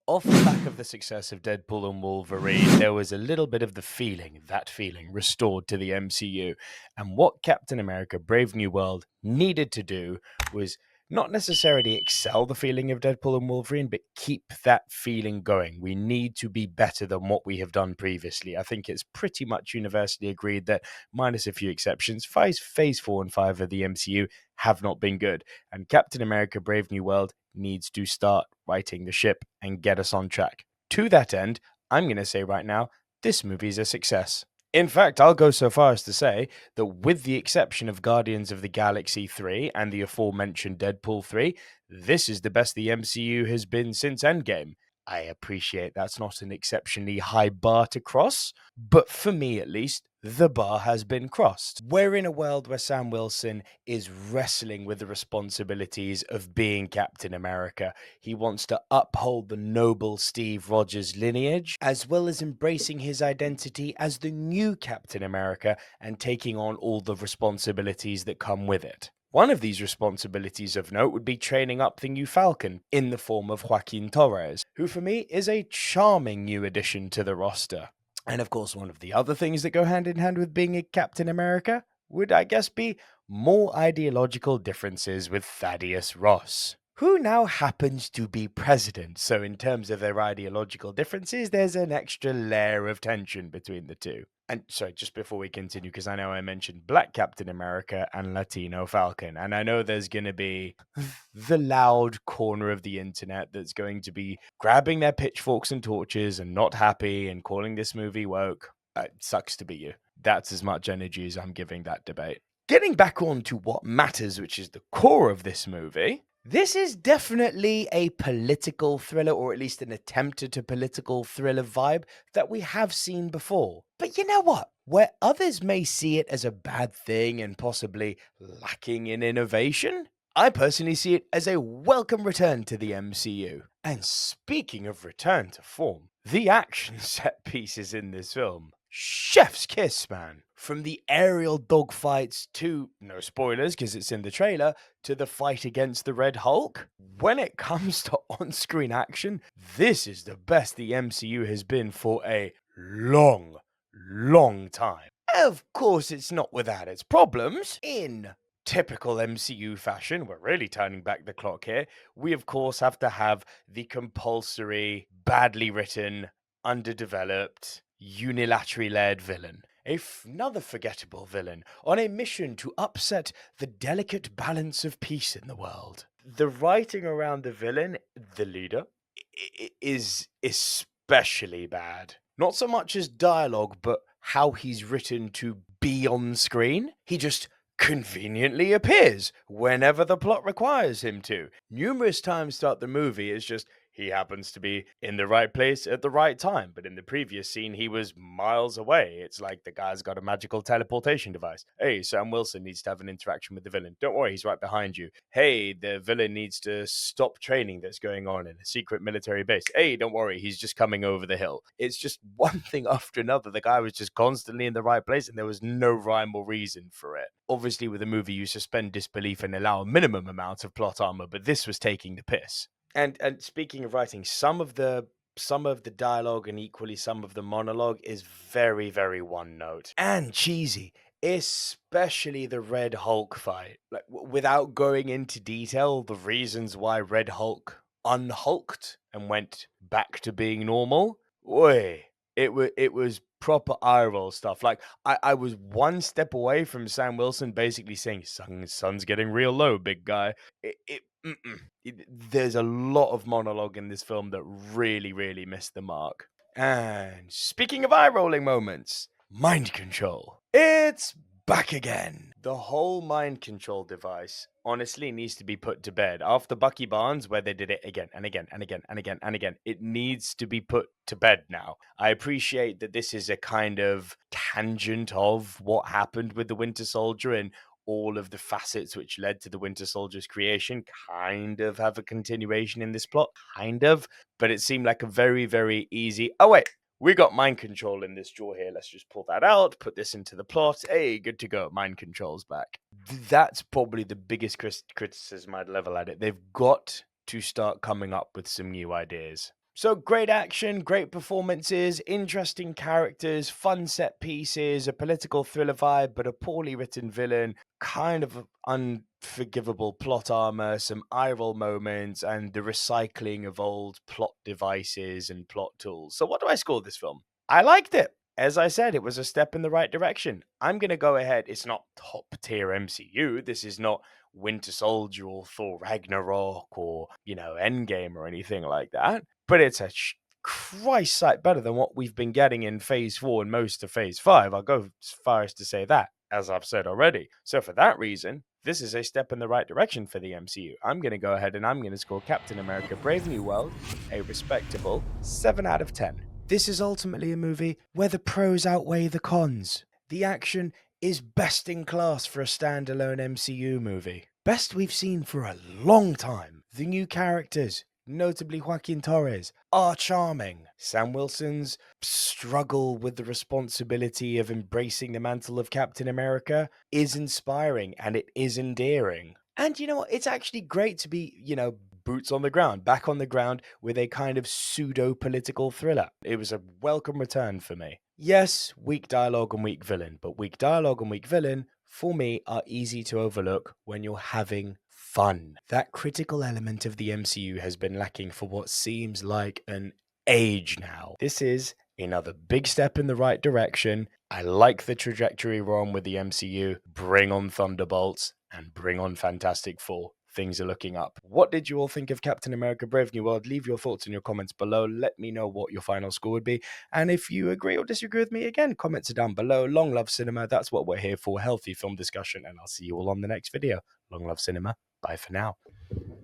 Off the back of the success of Deadpool and Wolverine, there was a little bit of that feeling restored to the MCU. And what Captain America Brave New World needed to do was not necessarily excel the feeling of Deadpool and Wolverine, but keep that feeling going. We need to be better than what we have done previously. I think it's pretty much universally agreed that, minus a few exceptions, phase 4 and 5 of the MCU have not been good. And Captain America Brave New World needs to start righting the ship and get us on track. To that end, I'm going to say right now, this movie is a success. In fact, I'll go so far as to say that with the exception of Guardians of the Galaxy 3 and the aforementioned Deadpool 3, this is the best the MCU has been since Endgame. I appreciate that's not an exceptionally high bar to cross, but for me at least, the bar has been crossed. We're in a world where Sam Wilson is wrestling with the responsibilities of being Captain America. He wants to uphold the noble Steve Rogers lineage, as well as embracing his identity as the new Captain America and taking on all the responsibilities that come with it. One of these responsibilities of note would be training up the new Falcon in the form of Joaquin Torres, who for me is a charming new addition to the roster. And of course, one of the other things that go hand in hand with being a Captain America would, I guess, be more ideological differences with Thaddeus Ross, who now happens to be president. So in terms of their ideological differences, there's an extra layer of tension between the two. And sorry, just before we continue, because I know I mentioned Black Captain America and Latino Falcon, and I know there's going to be the loud corner of the internet that's going to be grabbing their pitchforks and torches and not happy and calling this movie woke. It sucks to be you. That's as much energy as I'm giving that debate. Getting back on to what matters, which is the core of this movie, this is definitely a political thriller, or at least an attempt at a political thriller vibe that we have seen before. But you know what? Where others may see it as a bad thing and possibly lacking in innovation, I personally see it as a welcome return to the MCU. And speaking of return to form, the action set pieces in this film, chef's kiss, man. From the aerial dogfights to, no spoilers because it's in the trailer, to the fight against the Red Hulk. When it comes to on-screen action, this is the best the MCU has been for a long time. Of course, it's not without its problems. In typical MCU fashion, we're really turning back the clock here, we of course have to have the compulsory, badly written, underdeveloped, unilaterally led villain. Another forgettable villain on a mission to upset the delicate balance of peace in the world. The writing around the villain, the leader, is especially bad. Not so much as dialogue, but how he's written to be on screen. He just conveniently appears whenever the plot requires him to. Numerous times throughout the movie, it's just he happens to be in the right place at the right time, but in the previous scene, he was miles away. It's like the guy's got a magical teleportation device. Hey, Sam Wilson needs to have an interaction with the villain. Don't worry, he's right behind you. Hey, the villain needs to stop training that's going on in a secret military base. Hey, don't worry, he's just coming over the hill. It's just one thing after another. The guy was just constantly in the right place, and there was no rhyme or reason for it. Obviously, with a movie, you suspend disbelief and allow a minimum amount of plot armor, but this was taking the piss. And speaking of writing, some of the dialogue and equally some of the monologue is very, very one note and cheesy, especially the Red Hulk fight. Like, without going into detail, the reasons why Red Hulk unhulked and went back to being normal, it was proper eye roll stuff. Like, I was one step away from Sam Wilson basically saying, sun's getting real low, big guy. There's a lot of monologue in this film that really, really missed the mark. And speaking of eye-rolling moments, mind control. It's back again. The whole mind control device honestly needs to be put to bed. After Bucky Barnes, where they did it again and again and again and again and again, it needs to be put to bed now. I appreciate that this is a kind of tangent of what happened with the Winter Soldier and all of the facets which led to the Winter Soldier's creation kind of have a continuation in this plot, kind of, but it seemed like a very, very easy, oh wait, we got mind control in this drawer here, let's just pull that out, put this into the plot, hey, good to go, mind control's back. That's probably the biggest criticism I'd level at it. They've got to start coming up with some new ideas. So great action, great performances, interesting characters, fun set pieces, a political thriller vibe, but a poorly written villain, kind of unforgivable plot armor, some eye roll moments, and the recycling of old plot devices and plot tools. So what do I score this film? I liked it. As I said, it was a step in the right direction. I'm going to go ahead. It's not top tier MCU. This is not Winter Soldier or Thor Ragnarok or, Endgame or anything like that. But it's a Christ sight better than what we've been getting in Phase 4 and most of Phase 5. I'll go as far as to say that, as I've said already. So for that reason, this is a step in the right direction for the MCU. I'm going to go ahead and I'm going to score Captain America Brave New World a respectable 7 out of 10. This is ultimately a movie where the pros outweigh the cons. The action is best in class for a standalone MCU movie. Best we've seen for a long time. The new characters, notably Joaquin Torres, are charming. Sam Wilson's struggle with the responsibility of embracing the mantle of Captain America is inspiring and it is endearing. And you know what? It's actually great to be, boots on the ground, back on the ground with a kind of pseudo-political thriller. It was a welcome return for me. Yes, weak dialogue and weak villain, but weak dialogue and weak villain, for me, are easy to overlook when you're having fun. That critical element of the MCU has been lacking for what seems like an age now. This is another big step in the right direction. I like the trajectory we're on with the MCU. Bring on Thunderbolts and bring on Fantastic Four. Things are looking up. What did you all think of Captain America Brave New World? Leave your thoughts in your comments below. Let me know what your final score would be. And if you agree or disagree with me, again, comments are down below. Long love cinema. That's what we're here for. Healthy film discussion. And I'll see you all on the next video. Long love cinema. Bye for now.